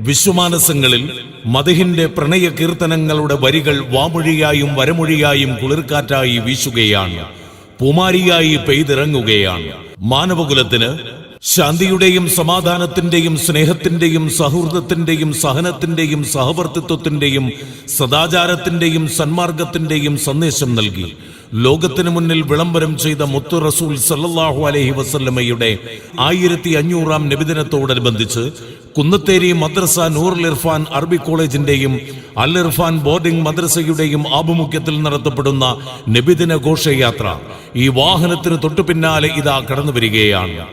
വിശ്വമാനസങ്ങളിൽ മദഹിന്റെ പ്രണയ കീർത്തനങ്ങളുടെ വരികൾ വാമൊഴിയായും വരമൊഴിയായും കുളിർക്കാറ്റായി വീശുകയാണ്, പൂമാരിയായി പെയ്തിറങ്ങുകയാണ്. മാനവകുലത്തിന് ശാന്തിയുടെയും സമാധാനത്തിന്റെയും സ്നേഹത്തിന്റെയും സൗഹൃദത്തിന്റെയും സഹനത്തിന്റെയും സഹവർത്തിത്വത്തിന്റെയും സദാചാരത്തിന്റെയും സന്മാർഗത്തിന്റെയും സന്ദേശം നൽകി ലോകത്തിനു മുന്നിൽ വിളംബരം ചെയ്ത മുത്തു റസൂൽ സല്ലല്ലാഹു അലൈഹി വസല്ലമയുടെ 1500-ാം നബിദിനത്തോടനുബന്ധിച്ച് കുന്നത്തേരി മദ്രസ നൂറുൽ ഇർഫാൻ അറബി കോളേജിന്റെയും അൽ ഇർഫാൻ ബോർഡിംഗ് മദ്രസയുടെയും ആഭിമുഖ്യത്തിൽ നടത്തപ്പെടുന്ന നബിദിന ഘോഷയാത്ര ഈ വാഹനത്തിന് തൊട്ടു പിന്നാലെ ഇതാ കടന്നു വരികയാണ്.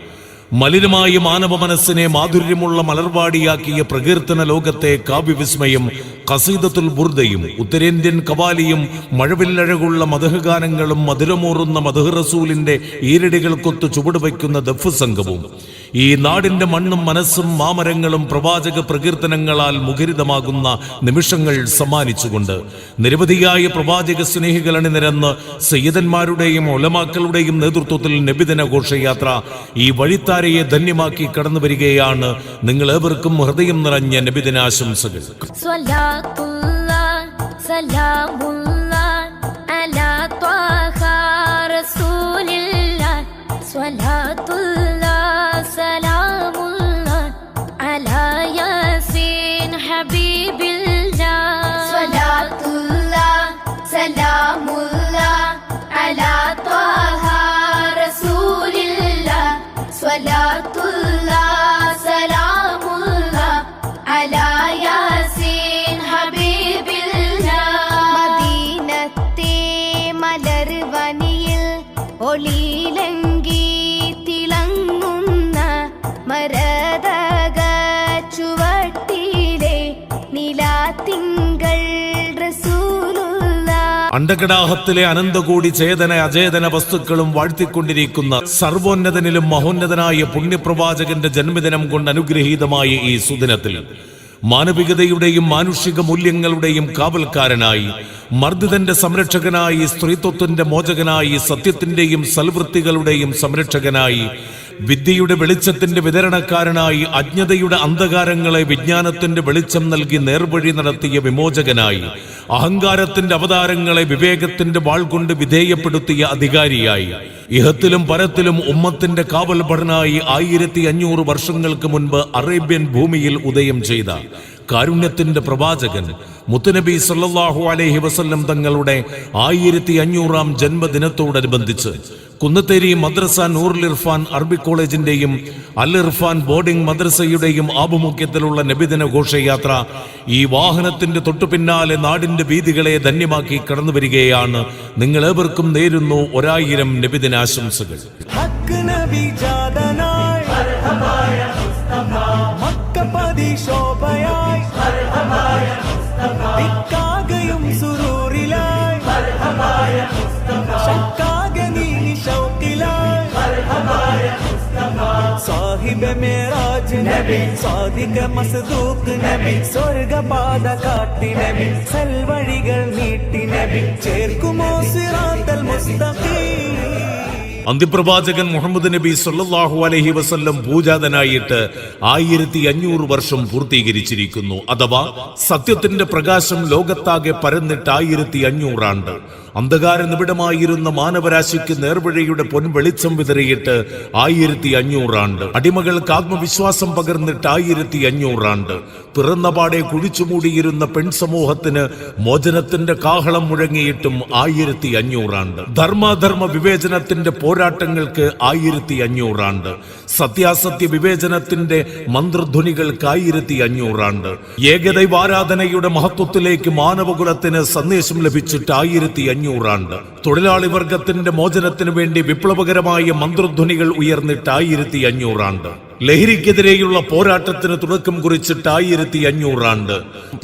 മലിനമായ മാനവ മനസ്സിനെ മാധുര്യമുള്ള മലർവാടിയാക്കിയ പ്രകീർത്തന ലോകത്തെ കാവ്യവിസ്മയം ഖസീദത്തുൽ ബുർദയും ഉത്തരേന്ത്യൻ കവാലിയും മഴവില്ലഴകുള്ള മദ്ഹ് ഗാനങ്ങളും മധുരമൂറുന്ന മദ്ഹ് റസൂലിന്റെ ഈരടികൾക്കൊത്ത് ചുവടുവയ്ക്കുന്ന ദഫ് സംഘവും ഈ നാടിന്റെ മണ്ണും മനസ്സും മാമരങ്ങളും പ്രവാചക പ്രകീർത്തനങ്ങളാൽ മുഖരിതമാകുന്ന നിമിഷങ്ങൾ സമ്മാനിച്ചുകൊണ്ട് നിരവധിയായ പ്രവാചക സ്നേഹികൾ അണിനിരന്ന് സയ്യിദന്മാരുടെയും ഉലമാക്കളുടെയും നേതൃത്വത്തിൽ നബിദിന ഘോഷയാത്ര ഈ വഴിത്താരയെ ധന്യമാക്കി കടന്നു വരികയാണ്. നിങ്ങൾ ഏവർക്കും ഹൃദയം നിറഞ്ഞ നബിദിനാശംസകൾ. ഒളിയിലങ്കി തിളങ്ങുന്ന മരതക ചുവട്ടിലെ നിലാത്തിങ്കൾ റസൂലുള്ള. അണ്ടകടാഹത്തിലെ അനന്തകോടി ചേതന അചേതന വസ്തുക്കളും വാഴ്ത്തിക്കൊണ്ടിരിക്കുന്ന സർവോന്നതനിലും മഹോന്നതനായ പുണ്യപ്രവാചകന്റെ ജന്മദിനം കൊണ്ട് അനുഗ്രഹീതമായ ഈ സുദിനത്തിൽ മാനവികതയുടെയും മാനുഷിക മൂല്യങ്ങളുടെയും കാവൽക്കാരനായി, മർദ്ദിതന്റെ സംരക്ഷകനായി, സ്ത്രീത്വത്തിന്റെ മോചകനായി, സത്യത്തിന്റെയും സൽവൃത്തികളുടെയും സംരക്ഷകനായി, വിദ്യയുടെ വെളിച്ചത്തിന്റെ വിതരണക്കാരനായി, അജ്ഞതയുടെ അന്ധകാരങ്ങളെ വിജ്ഞാനത്തിന്റെ വെളിച്ചം നൽകി നേർവഴി നടത്തിയ വിമോചകനായി, അഹങ്കാരത്തിന്റെ അവതാരങ്ങളെ വിവേകത്തിന്റെ വാൾ കൊണ്ട് വിധേയപ്പെടുത്തിയ അധികാരിയായി, ഇഹത്തിലും പരത്തിലും ഉമ്മത്തിന്റെ കാവൽ ഭടനായി 1500 വർഷങ്ങൾക്ക് മുൻപ് അറേബ്യൻ ഭൂമിയിൽ ഉദയം ചെയ്ത കാരുണ്യത്തിന്റെ പ്രവാചകൻ മുത്തുനബി സല്ലല്ലാഹു അലൈഹി വസല്ലം തങ്ങളുടെ 1500-ാം ജന്മദിനത്തോടനുബന്ധിച്ച് കുന്നത്തേരി മദ്രസ നൂറുൽ ഇർഫാൻ അറബി കോളേജിന്റെയും അൽ ഇർഫാൻ ബോർഡിംഗ് മദ്രസയുടെയും ആഭിമുഖ്യത്തിലുള്ള നബിദിന ഘോഷയാത്ര ഈ വാഹനത്തിന്റെ തൊട്ടു പിന്നാലെ നാടിന്റെ വീതികളെ ധന്യമാക്കി കടന്നു വരികയാണ്. നിങ്ങൾ ഏവർക്കും നേരുന്നു 1000 നബിദിനാശംസകൾ. സാഹിബ് മേറാജ് നബി, സാദിഖ മസ്ദൂഖ് നബി, സ്വർഗപാത കാട്ടി നബി, സൽവഴികൾ നീട്ടി നബി, ചേർക്കുമോ സിറാത്തൽ മുസ്തഖീം. അന്ത്യപ്രവാചകൻ മുഹമ്മദ് നബി സല്ലല്ലാഹു അലൈഹി വസല്ലം പൂജാതനായിട്ട് 1500 വർഷം പൂർത്തീകരിച്ചിരിക്കുന്നു. അഥവാ സത്യത്തിന്റെ പ്രകാശം ലോകത്താകെ പരന്നിട്ട് 1500 ആണ്ട്. അന്ധകാര നിബിഡമായിരുന്ന മാനവരാശിക്ക് നേർവഴിയുടെ പൊൻവെളിച്ചം വിതറിയിട്ട് 1500 ആണ്ട്. അടിമകൾക്ക് ആത്മവിശ്വാസം പകർന്നിട്ട് 1500 ആണ്ട്. പിറന്നപാടെ കുഴിച്ചുമൂടിയിരുന്ന പെൺസമൂഹത്തിന് മോചനത്തിന്റെ കാഹളം മുഴങ്ങിയിട്ടും 1500 ആണ്ട്. ധർമാധർമ്മ വിവേചനത്തിന്റെ പോരാട്ടങ്ങൾക്ക് 1500 ആണ്ട്. സത്യാസത്യ വിവേചനത്തിന്റെ മന്ത്രധ്വനികൾക്ക് 1500 ആണ്ട്. ഏകദൈവാരാധനയുടെ മഹത്വത്തിലേക്ക് മാനവകുലത്തിന് സന്ദേശം ലഭിച്ചിട്ട് 1500 ആണ്ട്. തൊഴിലാളി വർഗത്തിന്റെ മോചനത്തിനു വേണ്ടി വിപ്ലവകരമായ മന്ത്രധ്വനികൾ ഉയർന്നിട്ട് 1500 ആണ്ട്. ലഹരിക്കെതിരെയുള്ള പോരാട്ടത്തിന് തുടക്കം കുറിച്ചിട്ട് 1500 ആണ്ട്.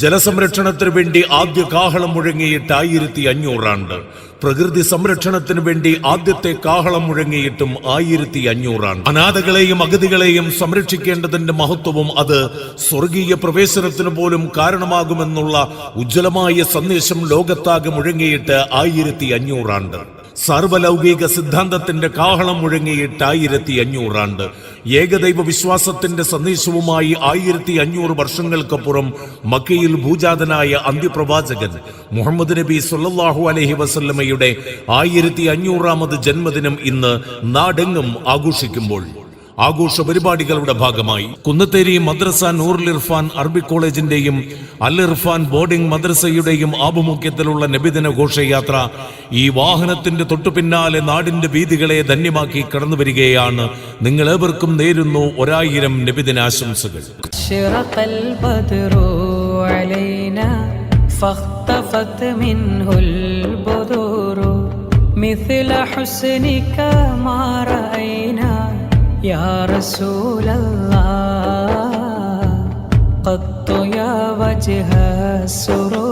ജലസംരക്ഷണത്തിനു വേണ്ടി ആദ്യ കാഹളം മുഴങ്ങിയിട്ട് 1500 ആണ്ട്. പ്രകൃതി സംരക്ഷണത്തിനു വേണ്ടി ആദ്യത്തെ കാഹളം മുഴങ്ങിയിട്ടും 1500 ആണ്ട്. അനാഥകളെയും അഗതികളെയും സംരക്ഷിക്കേണ്ടതിന്റെ മഹത്വവും അത് സ്വർഗീയ പ്രവേശനത്തിന് പോലും കാരണമാകുമെന്നുള്ള ഉജ്ജ്വലമായ സന്ദേശം ലോകത്താകെ മുഴങ്ങിയിട്ട് 1500 ആണ്ട്. സർവലൗകിക സിദ്ധാന്തത്തിന്റെ കാഹളം മുഴങ്ങിയിട്ട് 1500 ആണ്ട്. ഏകദൈവ വിശ്വാസത്തിന്റെ സന്ദേശവുമായി 1500 വർഷങ്ങൾക്കപ്പുറം മക്കയിൽ ഭൂജാതനായ അന്ത്യപ്രവാചകൻ മുഹമ്മദ് നബി സല്ലല്ലാഹു അലൈഹി വസല്ലമയുടെ 1500ാമത് ജന്മദിനം ഇന്ന് നാടെങ്ങും ആഘോഷിക്കുമ്പോൾ ആഘോഷ പരിപാടികളുടെ ഭാഗമായി കുന്നത്തേരി മദ്രസ നൂറുൽ ഇർഫാൻ അറബിക് കോളേജിന്റെയും അൽ ഇർഫാൻ ബോർഡിംഗ് മദ്രസയുടെയും ആഭിമുഖ്യത്തിലുള്ള നബിദിന ഘോഷയാത്ര ഈ വാഹനത്തിന്റെ തൊട്ടുപിന്നാലെ നാടിന്റെ വീതികളെ ധന്യമാക്കി കടന്നു വരികയാണ്. നിങ്ങളേവർക്കും നേരുന്നു 1000 നബിദിനാശംസകൾ. أشرق البدر علينا فاختفت منه البدور مثل حسنك ما رأينا يا رسول الله قط يا وجه السرور